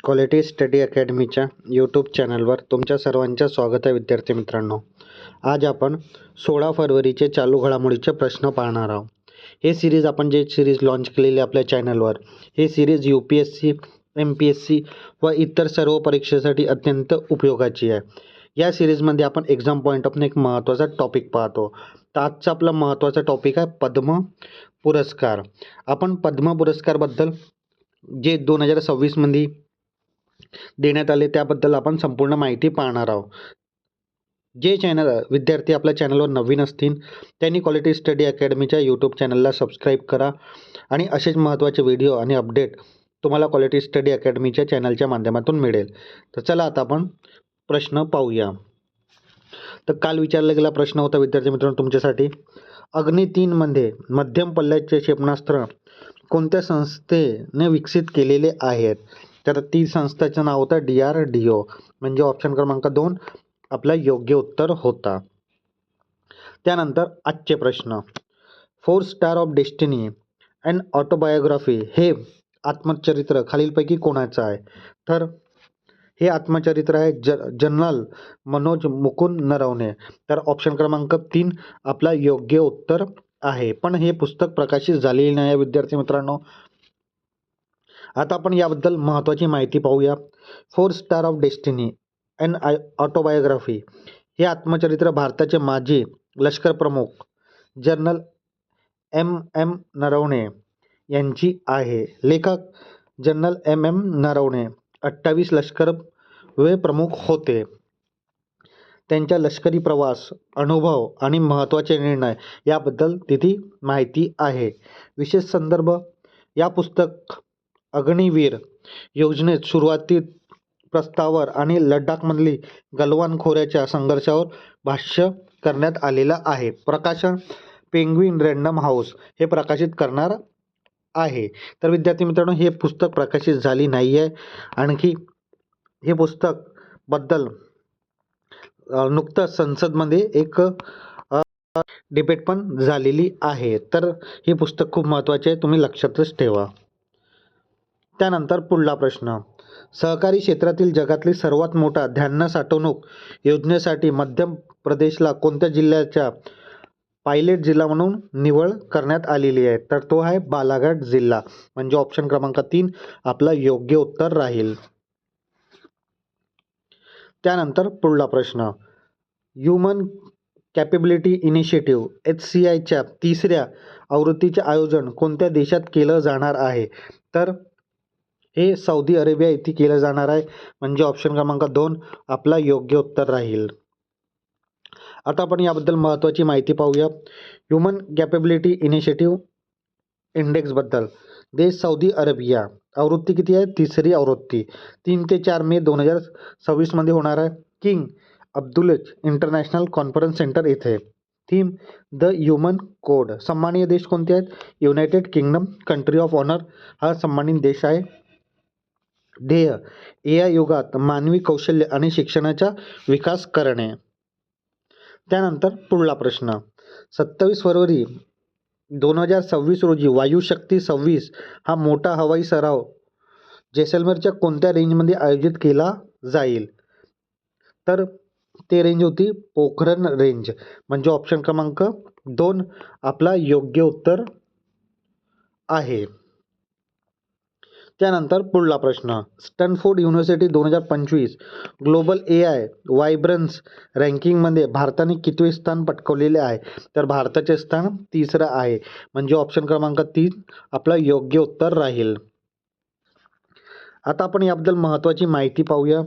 Quality study अकॅडमीच्या YouTube चॅनलवर तुमच्या सर्वांचं स्वागत आहे विद्यार्थी मित्रांनो. आज आपण 16 फरवरीचे चालू घडामोडीचे प्रश्न पाहणार आहोत. हे सिरीज आपण जे सिरीज लॉन्च केलेली आपल्या चॅनलवर, हे सिरीज UPSC, MPSC व इतर सर्व परीक्षेसाठी अत्यंत उपयोगाची आहे. या सिरीजमध्ये आपण एक्झाम पॉईंट ऑफ एक महत्त्वाचा टॉपिक पाहतो. तर आजचा आपला महत्त्वाचा टॉपिक आहे पद्म पुरस्कार. आपण पद्म पुरस्कारबद्दल जे 2026 मध्ये देण्यात आले त्याबद्दल आपण संपूर्ण माहिती पाहणार आहोत. जे विद्यार्थी आपल्या चॅनलवर नवीन असतील त्यांनी क्वालिटी स्टडी अकॅडमीच्या यूट्यूब चॅनलला सबस्क्राईब करा आणि असेच महत्त्वाचे व्हिडिओ आणि अपडेट तुम्हाला क्वालिटी स्टडी अकॅडमीच्या चॅनलच्या माध्यमातून मिळेल. तर चला आता आपण प्रश्न पाहूया. तर काल विचारला गेला प्रश्न होता विद्यार्थी मित्रांनो तुमच्यासाठी, अग्नि 3 मध्ये मध्यम पल्ल्याचे क्षेपणास्त्र कोणत्या संस्थेने विकसित केलेले आहेत? तर ती संस्थेचं नाव होतं DRDO. म्हणजे ऑप्शन क्रमांक 2 आपला योग्य उत्तर होता. त्यानंतर आजचे प्रश्न, 4 star of destiny and autobiography हे आत्मचरित्र खालीलपैकी कोणाचं आहे? तर हे आत्मचरित्र आहे जनरल मनोज मुकुंद नरवणे. तर ऑप्शन क्रमांक 3 आपला योग्य उत्तर आहे. पण हे पुस्तक प्रकाशित झालेले नाही विद्यार्थी मित्रांनो. आता आपण याबद्दल महत्त्वाची माहिती पाहूया. 4 star of destiny and autobiography हे आत्मचरित्र भारताचे माजी लष्कर प्रमुख जनरल MM नरवणे यांची आहे. लेखक जनरल MM नरवणे 28 लष्करी प्रमुख होते. त्यांच्या लष्करी प्रवास, अनुभव आणि महत्त्वाचे निर्णय याबद्दल तिथे माहिती आहे. विशेष संदर्भ, या पुस्तक अग्निवीर योजनेत सुरुवातीत प्रस्तावावर आणि लडाखमधील गलवान खोऱ्याच्या संघर्षावर भाष्य करण्यात आलेलं आहे. प्रकाशन पेंग्विन रँडम हाऊस हे प्रकाशित करणार आहे. तर विद्यार्थी मित्रांनो हे पुस्तक प्रकाशित झाली नाही आहे. आणखी हे पुस्तक बद्दल नुकतंच संसदमध्ये एक डिबेट पण झालेली आहे. तर हे पुस्तक खूप महत्त्वाचे आहे, तुम्ही लक्षातच ठेवा. त्यानंतर पुढला प्रश्न, सहकारी क्षेत्रातील जगातली सर्वात मोठा धान्य साठवणूक योजनेसाठी मध्य प्रदेशला कोणत्या जिल्ह्याच्या पायलट जिल्हा म्हणून निवड करण्यात आलेली आहे? तर तो आहे बालाघाट जिल्हा. म्हणजे ऑप्शन क्रमांक 3 आपला योग्य उत्तर राहील. त्यानंतर पुढला प्रश्न, ह्युमन कॅपेबिलिटी इनिशिएटिव्ह HCIच्या 3ऱ्या आवृत्तीचे आयोजन कोणत्या देशात केलं जाणार आहे? तर हे सौदी अरेबिया येथे केलं जाणार आहे. म्हणजे ऑप्शन क्रमांक 2 आपला योग्य उत्तर राहील. आता आपण याबद्दल महत्त्वाची माहिती पाहूया. ह्युमन कॅपेबिलिटी इनिशिएटिव्ह इंडेक्सबद्दल. देश सौदी अरेबिया. आवृत्ती किती आहे? 3री आवृत्ती. 3 ते 4 मे 2026 मध्ये होणार आहे. King Abdulaziz international conference centre येथे. Theme the human code. सन्माननीय देश कोणते आहेत? United Kingdom, country of honour हा सन्मानित देश आहे. ध्येय AI युगात मानवी कौशल्य आणि शिक्षणाचा विकास करणे. त्यानंतर पुढला प्रश्न, 27 फरवरी 2026 रोजी वायुशक्ती 26 हा मोठा हवाई सराव जैसलमेरच्या कोणत्या रेंजमध्ये आयोजित केला जाईल? तर ते रेंज होती पोखरण रेंज. म्हणजे ऑप्शन क्रमांक 2 आपला योग्य उत्तर आहे. त्यानंतर पुढला प्रश्न, स्टॅनफोर्ड युनिव्हर्सिटी 2025 ग्लोबल AI वायब्रन्स रँकिंगमध्ये भारताने कितवे स्थान पटकावलेले आहे? तर भारताचे स्थान 3रं आहे. म्हणजे ऑप्शन क्रमांक 3 आपला योग्य उत्तर राहील. आता आपण याबद्दल महत्त्वाची माहिती पाहूया.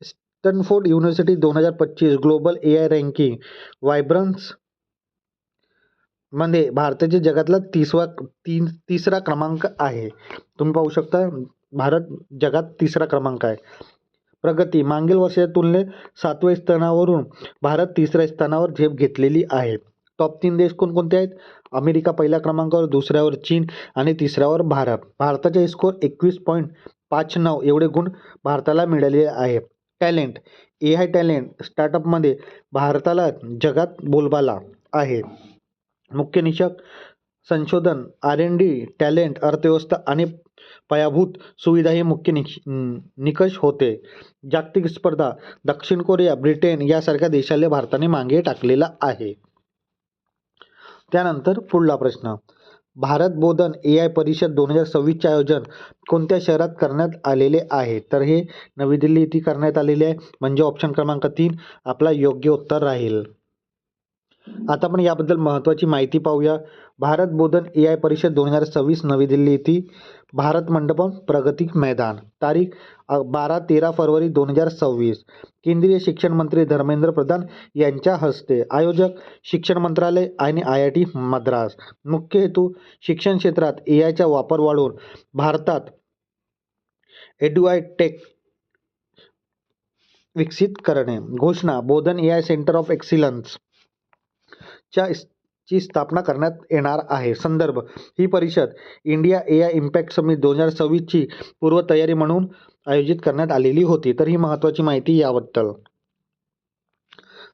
Stanford University 2025 global AI ranking vibrancy मध्ये भारताचे जगातला 3रा क्रमांक आहे. तुम्ही पाहू शकता भारत जगात 3रा क्रमांक आहे. प्रगती, मागील वर्षाच्या तुलनेत 7व्या स्थानावरून भारत 3ऱ्या स्थानावर झेप घेतलेली आहे. टॉप 3 देश कोणकोणते आहेत? अमेरिका पहिल्या क्रमांकावर, दुसऱ्यावर चीन आणि तिसऱ्यावर भारत. भारताचे स्कोर 21.59 एवढे गुण भारताला मिळालेले आहे. टॅलेंट, AI टॅलेंट स्टार्टअपमध्ये भारताला जगात बोलबाला आहे. मुख्य निकष, संशोधन, R&D, टॅलेंट, अर्थव्यवस्था आणि पायाभूत सुविधा हे मुख्य निकष होते. जागतिक स्पर्धा दक्षिण कोरिया, ब्रिटन यासारख्या देशाला भारताने मागे टाकलेला आहे. त्यानंतर पुढला प्रश्न, भारत बोधन AI परिषद 2026चे आयोजन कोणत्या शहरात करण्यात आलेले आहे? तर हे नवी दिल्ली येथे करण्यात आलेले आहे, म्हणजे ऑप्शन क्रमांक 3 आपला योग्य उत्तर राहील. आता आपण याबद्दल महत्त्वाची माहिती पाहूया. भारत बोधन AI परिषद 2026 नवी दिल्ली येथे, भारत मंडपम, प्रगती मैदान. तारीख 12-13 फरवरी 2026. केंद्रीय शिक्षण मंत्री धर्मेंद्र प्रधान यांच्या हस्ते. आयोजक शिक्षण मंत्रालय आणि IIT मद्रास. मुख्य हेतू शिक्षण क्षेत्रात AIचा वापर वाढवून भारतात एड्युटेक विकसित करणे. घोषणा Bodhan AI centre of excellence ची स्थापना करण्यात येणार आहे. संदर्भ ही परिषद इंडिया AI इम्पॅक्ट समिट 2026 ची पूर्वतयारी म्हणून आयोजित करण्यात आलेली होती. तर ही महत्त्वाची माहिती याबद्दल.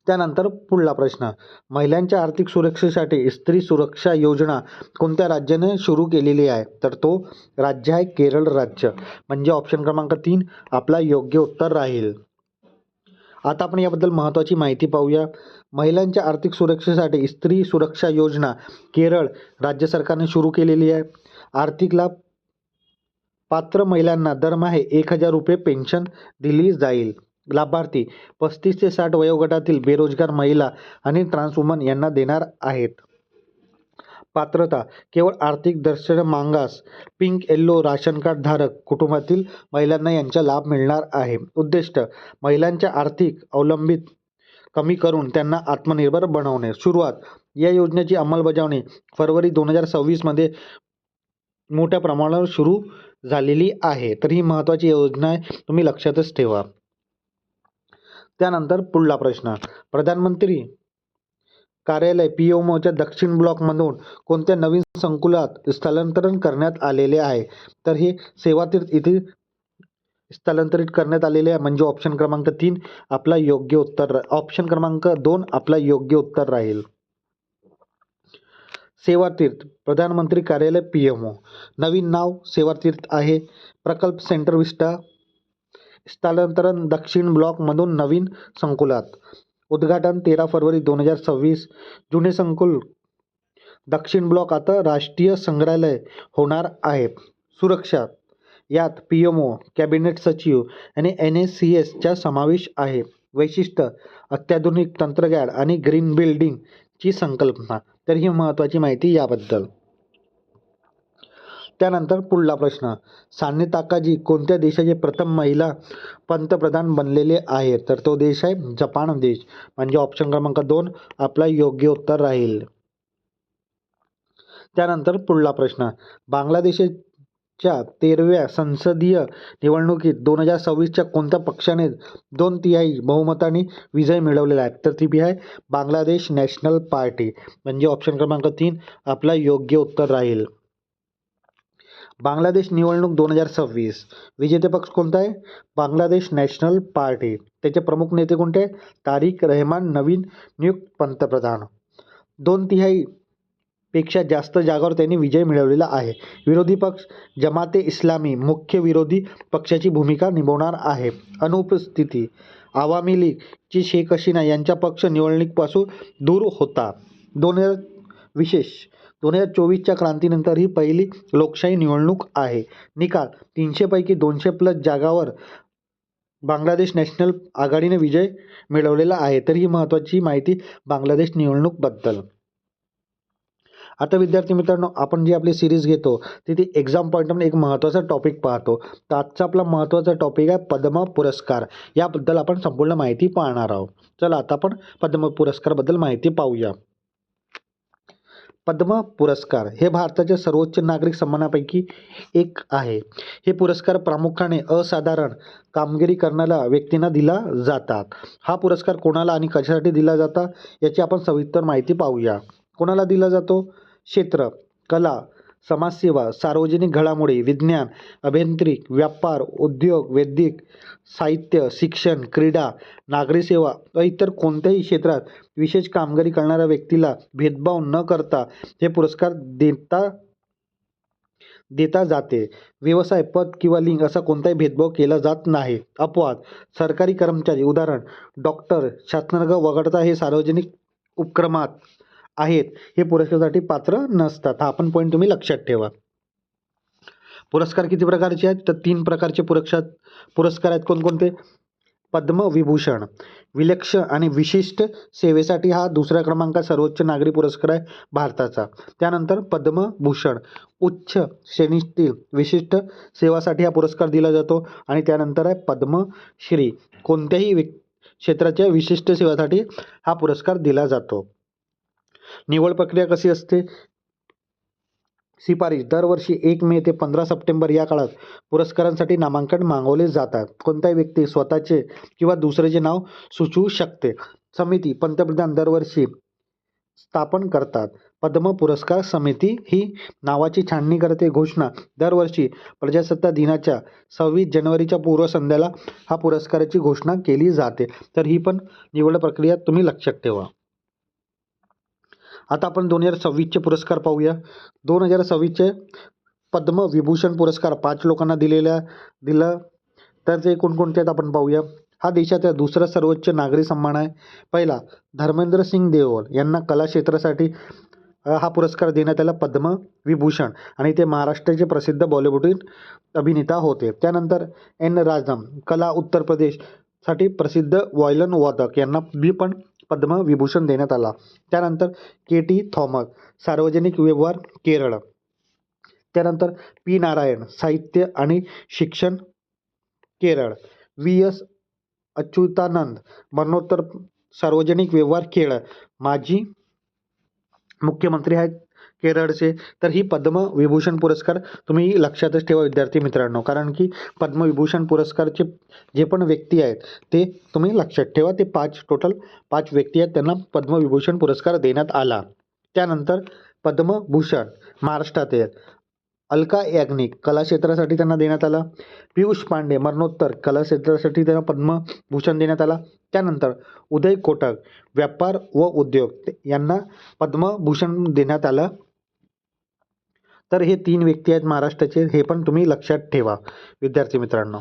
त्यानंतर पुढला प्रश्न, महिलांच्या आर्थिक सुरक्षेसाठी स्त्री सुरक्षा योजना कोणत्या राज्याने सुरू केलेली आहे? तर तो राज्य आहे केरळ राज्य, म्हणजे ऑप्शन क्रमांक 3 आपला योग्य उत्तर राहील. आता आपण याबद्दल महत्त्वाची माहिती पाहूया. महिलांच्या आर्थिक सुरक्षेसाठी स्त्री सुरक्षा योजना केरळ राज्य सरकारने सुरू केलेली आहे. आर्थिक लाभ पात्र महिलांना दरमहा 1,000 रुपये पेन्शन दिली जाईल. लाभार्थी 35 ते 60 वयोगटातील बेरोजगार महिला आणि ट्रान्स वुमन यांना देणार आहेत. पात्रता केवळ आर्थिक दर्शन मागास पिंक येल्लो राशन कार्ड धारक कुटुंबातील महिलांना यांचा लाभ मिळणार आहे. उद्दिष्ट महिलांच्या आर्थिक अवलंबित कमी करून त्यांना आत्मनिर्भर बनवणे. सुरुवात या योजनेची अंमलबजावणी फरवरी 2026 मध्ये मोठ्या प्रमाणावर सुरू झालेली आहे. तर ही महत्त्वाची योजना आहे, तुम्ही लक्षातच ठेवा. त्यानंतर पुढला प्रश्न, प्रधानमंत्री कार्यालय PMOच्या दक्षिण ब्लॉकमधून कोणत्या नवीन संकुलात स्थलांतरण करण्यात आलेले आहे? तर हे सेवातीर्थ येथे स्थलांतरित करण्यात आलेले आहे, म्हणजे ऑप्शन क्रमांक 3 आपला योग्य उत्तर. ऑप्शन क्रमांक 2 आपला योग्य उत्तर राहील. सेवातीर्थ प्रधानमंत्री कार्यालय PMO, नवीन नाव सेवातीर्थ आहे. प्रकल्प सेंटर विस्टा, स्थलांतरण दक्षिण ब्लॉकमधून नवीन संकुलात. उद्घाटन 13 फरवरी 2026. जुने संकुल दक्षिण ब्लॉक आता राष्ट्रीय संग्रहालय होणार आहे. सुरक्षा यात PMO, कॅबिनेट सचिव आणि NACS चा समावेश आहे. वैशिष्ट्य अत्याधुनिक तंत्रज्ञान आणि ग्रीन बिल्डिंग ची संकल्पना. तर ही महत्त्वाची माहिती याबद्दल. त्यानंतर पुढला प्रश्न, साने ताकाजी कोणत्या देशाचे प्रथम महिला पंतप्रधान बनलेले आहेत? तर तो देश आहे जपान देश, म्हणजे ऑप्शन क्रमांक 2 आपला योग्य उत्तर राहील. त्यानंतर पुढला प्रश्न, बांगलादेशच्या 13व्या संसदीय निवडणुकीत 2026च्या कोणत्या पक्षाने 2/3 बहुमताने विजय मिळवलेला आहे? तर ती आहे बांगलादेश नॅशनल पार्टी, म्हणजे ऑप्शन क्रमांक 3 आपला योग्य उत्तर राहील. बांगलादेश निवडणूक 2026 विजेते पक्ष कोणता आहे? Bangladesh national party. त्याचे प्रमुख नेते कोणते? तारिक रहमान, नवीन नियुक्त पंतप्रधान. 2/3 पेक्षा जास्त जागावर त्यांनी विजय मिळवलेला आहे. विरोधी पक्ष जमाते इस्लामी मुख्य विरोधी पक्षाची भूमिका निभावणार आहे. अनुपस्थिती आवामी लीग ची शेख हसीना यांचा पक्ष निवडणुकीपासून दूर होता. 2024च्या क्रांतीनंतर ही पहिली लोकशाही निवडणूक आहे. निकाल 300 पैकी 200+ जागावर बांगलादेश नॅशनल आघाडीने विजय मिळवलेला आहे. तर ही महत्त्वाची माहिती बांगलादेश निवडणूकबद्दल. आता विद्यार्थी मित्रांनो, आपण जी आपली सिरीज घेतो तिथे एक्झाम पॉईंट म्हणून एक महत्त्वाचा टॉपिक पाहतो. तर आजचा आपला महत्त्वाचा टॉपिक आहे पद्म पुरस्कार. याबद्दल आपण संपूर्ण माहिती पाहणार आहोत. चला आता आपण पद्म पुरस्काराबद्दल माहिती पाहूया. पद्म पुरस्कार हे भारताच्या सर्वोच्च नागरिक सन्मानापैकी एक आहे. हे पुरस्कार प्रामुख्याने असाधारण कामगिरी करणाऱ्या व्यक्तींना दिला जातात. हा पुरस्कार कोणाला आणि कशासाठी दिला जातो याची आपण सविस्तर माहिती पाहूया. कोणाला दिला जातो? क्षेत्र कला, समाजसेवा, सार्वजनिक घडामोडी, विज्ञान, अभियांत्रिकी, व्यापार, उद्योग, वैद्यक, साहित्य, शिक्षण, क्रीडा, नागरी सेवा व इतर कोणत्याही क्षेत्रात विशेष कामगिरी करणाऱ्या व्यक्तीला भेदभाव न करता हे पुरस्कार देता जाते. व्यवसाय, पद किंवा लिंग असा कोणताही भेदभाव केला जात नाही. अपवाद: सरकारी कर्मचारी उदाहरण डॉक्टर, शासनवर्ग वगळता हे सार्वजनिक उपक्रमात आहेत हे पुरस्कारासाठी पात्र नसतात. हा पण पॉईंट तुम्ही लक्षात ठेवा. पुरस्कार किती प्रकारचे आहेत तर 3 प्रकारचे पुरस्कार आहेत. कोणकोणते? पद्मविभूषण, विलक्षण आणि विशिष्ट सेवेसाठी हा दुसऱ्या क्रमांकाचा सर्वोच्च नागरी पुरस्कार आहे भारताचा. त्यानंतर पद्मभूषण, उच्च श्रेणीतील विशिष्ट सेवासाठी हा पुरस्कार दिला जातो. आणि त्यानंतर आहे पद्मश्री, कोणत्याही क्षेत्राच्या विशिष्ट सेवासाठी हा पुरस्कार दिला जातो. निवड प्रक्रिया कशी असते? शिफारस: दरवर्षी 1 मे ते 15 सप्टेंबर या काळात पुरस्कारांसाठी नामांकन मागवले जातात. कोणताही व्यक्ती स्वतःचे किंवा दुसऱ्याचे नाव सुचवू शकते. समिती: पंतप्रधान दरवर्षी स्थापन करतात. पद्म पुरस्कार समिती ही नावाची छाननी करते. घोषणा: दरवर्षी प्रजासत्ताक दिनाच्या 26 जानेवारीच्या पूर्वसंध्येला हा पुरस्काराची घोषणा केली जाते. तर ही पण निवड प्रक्रिया तुम्ही लक्षात ठेवा. आता आपण 2026चे पुरस्कार पाहूया. 2026चे पद्मविभूषण पुरस्कार 5 लोकांना दिलं तर ते कोणकोणते आहेत आपण पाहूया. हा देशाचा दुसरा सर्वोच्च नागरी सन्मान आहे. पहिला, धर्मेंद्र सिंग देओल यांना कला क्षेत्रासाठी हा पुरस्कार देण्यात आला, पद्मविभूषण, आणि ते महाराष्ट्राचे प्रसिद्ध बॉलिवूड अभिनेता होते. त्यानंतर एन राजम, कला, उत्तर प्रदेशसाठी प्रसिद्ध व्हायोलिन वादक, यांना पण पद्मविभूषण देण्यात आला. त्यानंतर के.टी. थॉमस, सार्वजनिक व्यवहार, केरळ. त्यानंतर पी. नारायण, साहित्य आणि शिक्षण, केरळ. व्ही.एस. अच्युतानंद, मरणोत्तर, सार्वजनिक व्यवहार, केरळ. माजी मुख्यमंत्री आहेत केरळचे. तर ही पद्मविभूषण पुरस्कार तुम्ही लक्षातच ठेवा विद्यार्थी मित्रांनो, कारण की पद्मविभूषण पुरस्कारचे जे पण व्यक्ती आहेत ते तुम्ही लक्षात ठेवा. ते टोटल 5 व्यक्ती आहेत, त्यांना पद्मविभूषण पुरस्कार देण्यात आला. त्यानंतर पद्मभूषण महाराष्ट्रातील अलका याज्ञिक, कला क्षेत्रासाठी त्यांना देण्यात आला. पियुष पांडे, मरणोत्तर, कला क्षेत्रासाठी त्यांना पद्मभूषण देण्यात आला. त्यानंतर उदय कोटक, व्यापार व उद्योग, यांना पद्मभूषण देण्यात आलं. तर हे 3 व्यक्ती आहेत महाराष्ट्राचे, हे पण तुम्ही लक्षात ठेवा विद्यार्थी मित्रांनो.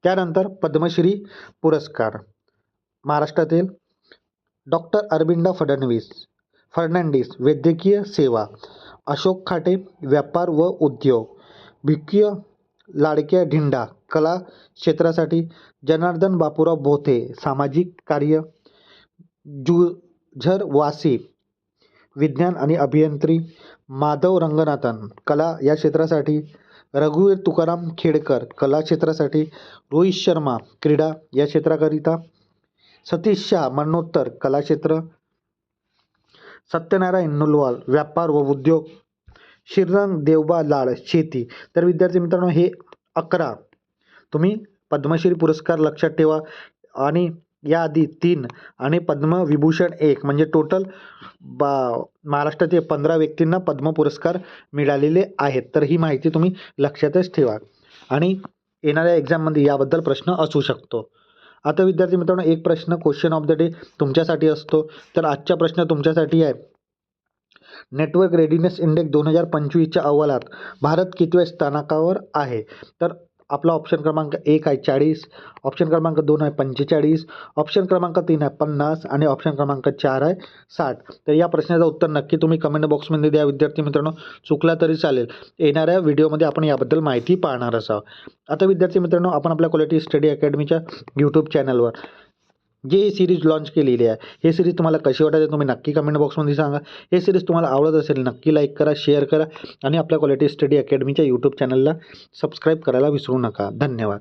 त्यानंतर पद्मश्री पुरस्कार महाराष्ट्रातील डॉक्टर अरविंद फडणवीस, वैद्यकीय सेवा, अशोक खाटे, व्यापार व उद्योग, भिक्य लाडक्या ढिंडा, कला क्षेत्रासाठी, जनार्दन बापूराव बोथे, सामाजिक कार्य, जुझर वासी, विज्ञान आणि अभियांत्रिकी, माधव रंगनाथन, कला या क्षेत्रासाठी, रघुवीर तुकाराम खेडकर, कला क्षेत्रासाठी, रोहित शर्मा, क्रीडा या क्षेत्राकरिता, सतीश शाह, मरणोत्तर, कला क्षेत्र, सत्यनारायण नुलवाल, व्यापार व उद्योग, श्रीरंग देवबा लाड, शेती. तर विद्यार्थी मित्रांनो, हे 11 तुम्ही पद्मश्री पुरस्कार लक्षात ठेवा. आणि याआधी 3 आणि पद्मविभूषण 1, म्हणजे टोटल महाराष्ट्रातील 15 व्यक्तींना पद्म पुरस्कार मिळालेले आहेत. तर ही माहिती तुम्ही लक्षातच ठेवा आणि येणाऱ्या एक्झाममध्ये याबद्दल प्रश्न असू शकतो. आता विद्यार्थी मित्रांनो, एक प्रश्न क्वेश्चन ऑफ द डे तुमच्यासाठी असतो. तर आजचा प्रश्न तुमच्यासाठी आहे, नेटवर्क रेडिनेस इंडेक्स 2025च्या अहवालात भारत कितव्या स्थानावर आहे? तर आपला ऑप्शन क्रमांक 1 आहे 40, ऑप्शन क्रमांक 2 आहे 45, ऑप्शन क्रमांक 3 आहे 50 आणि ऑप्शन क्रमांक 4 आहे 60. तर या प्रश्नाचं उत्तर नक्की तुम्ही कमेंट बॉक्समध्ये द्या विद्यार्थी मित्रांनो, चुकला तरी चालेल. येणाऱ्या व्हिडिओमध्ये आपण याबद्दल माहिती पाहणार आहोत. आता विद्यार्थी मित्रांनो, आपण आपल्या क्वालिटी स्टडी अकॅडमीच्या यूट्यूब चॅनलवर जे ही सिरीज लॉन्च केलेली आहे, हे सिरीज तुम्हाला कशी वाटते तुम्ही नक्की कमेंट बॉक्समध्ये सांगा. हे सिरीज तुम्हाला आवडत असेल नक्की लाईक करा, शेअर करा आणि आपल्या क्वालिटी स्टडी अकॅडमीच्या यूट्यूब चॅनलला सबस्क्राईब करायला विसरू नका. धन्यवाद.